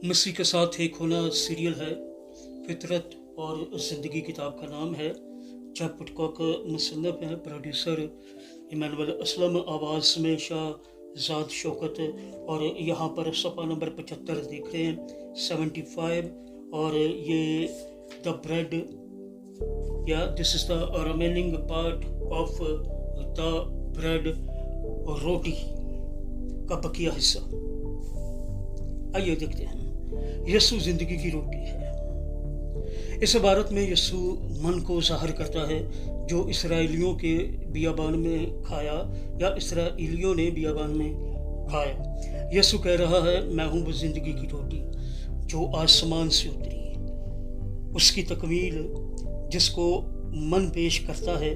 मसीह के साथ एक होना सीरियल है। फितरत और ज़िंदगी किताब का नाम है। जब पुटकॉक मुसन्नफ है, प्रोड्यूसर इमानुअल असलम, आवाज़ में शाहजाद शौकत। और यहाँ पर सफ़ा नंबर 75 देख रहे हैं, 75। और ये द ब्रेड या this is the remaining part of the bread, रोटी का बकिया हिस्सा। आइए देखते हैं। यीशु ज़िंदगी की रोटी है। इस इबारत में यीशु मन को ज़ाहिर करता है जो इसराइलियों के बियाबान में खाया या इसराइलियों ने बियाबान में खाया। यीशु कह रहा है, मैं हूँ वो ज़िंदगी की रोटी जो आसमान से उतरी। उसकी तकमील जिसको मन पेश करता है।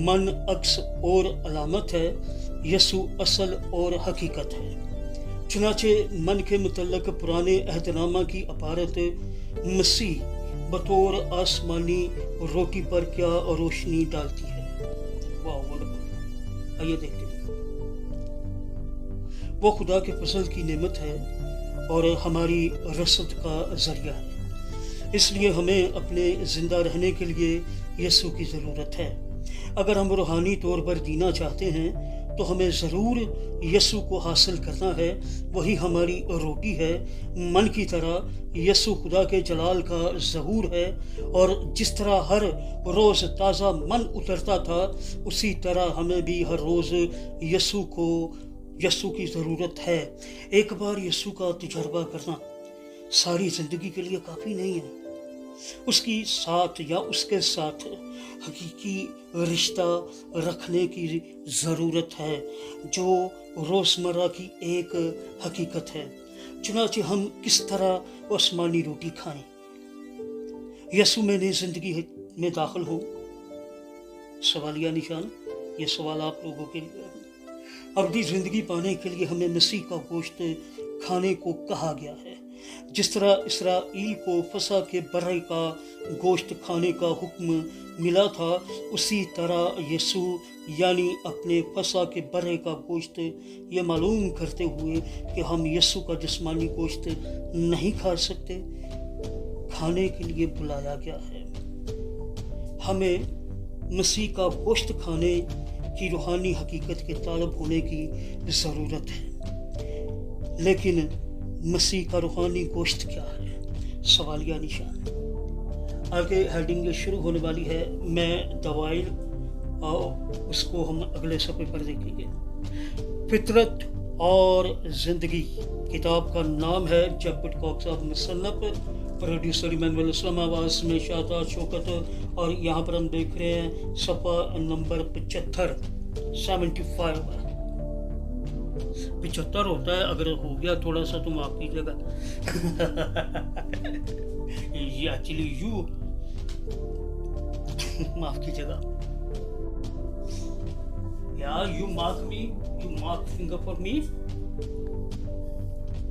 मन अक्स और अलामत है, यीशु असल और हकीकत है। चुनाचे मन के मुतल्लक पुराने अहदनामा की अपारत मसीह बतौर आसमानी रोटी पर क्या रोशनी डालती है। वाह वंडरफुल। आइए देखते हैं। वो खुदा के फजल की नेमत है और हमारी रसद का जरिया है। इसलिए हमें अपने जिंदा रहने के लिए यीशु की ज़रूरत है। अगर हम रूहानी तौर पर जीना चाहते हैं तो हमें ज़रूर यीशु को हासिल करना है। वही हमारी रोटी है। मन की तरह यीशु खुदा के जलाल का ज़हूर है, और जिस तरह हर रोज़ ताज़ा मन उतरता था, उसी तरह हमें भी हर रोज़ यीशु की ज़रूरत है। एक बार यीशु का तजर्बा करना सारी ज़िंदगी के लिए काफ़ी नहीं है। उसकी साथ या उसके साथ हकीकी रिश्ता रखने की ज़रूरत है, जो रोज़मर्रा की एक हकीकत है। चुनांचे हम किस तरह आसमानी रोटी खाएं। यीशु में नई ज़िंदगी में दाखिल हो, सवालिया निशान। ये सवाल आप लोगों के लिए है। अबदी ज़िंदगी पाने के लिए हमें मसीह का गोश्त खाने को कहा गया है। जिस तरह इसराइल को फसा के बर्रे का गोश्त खाने का हुक्म मिला था, उसी तरह यीशु यानी अपने फसा के बर्रे का गोश्त ये मालूम करते हुए कि हम यीशु का जिस्मानी गोश्त नहीं खा सकते, खाने के लिए बुलाया गया है। हमें मसीह का गोश्त खाने की रूहानी हकीकत के तालब होने की ज़रूरत है। लेकिन मसीह का रूहानी गोश्त क्या है? सवालिया निशान। आगे हेडिंग शुरू होने वाली है, मैं दवाइल, और उसको हम अगले सफ़े पर देखेंगे। फितरत और ज़िंदगी किताब का नाम है। जब पुटकॉक साहब मुसन्नफ, प्रोड्यूसर इमानुअल असलम, आवाज़ में शाहजाद शौकत। और यहाँ पर हम देख रहे हैं सफ़ा नंबर 75, 75 होता है। अगर हो गया थोड़ा सा तो माफ कीजिएगा। ये एक्चुअली यू माफ कीजिएगा यार। You mark me, you mark finger for me.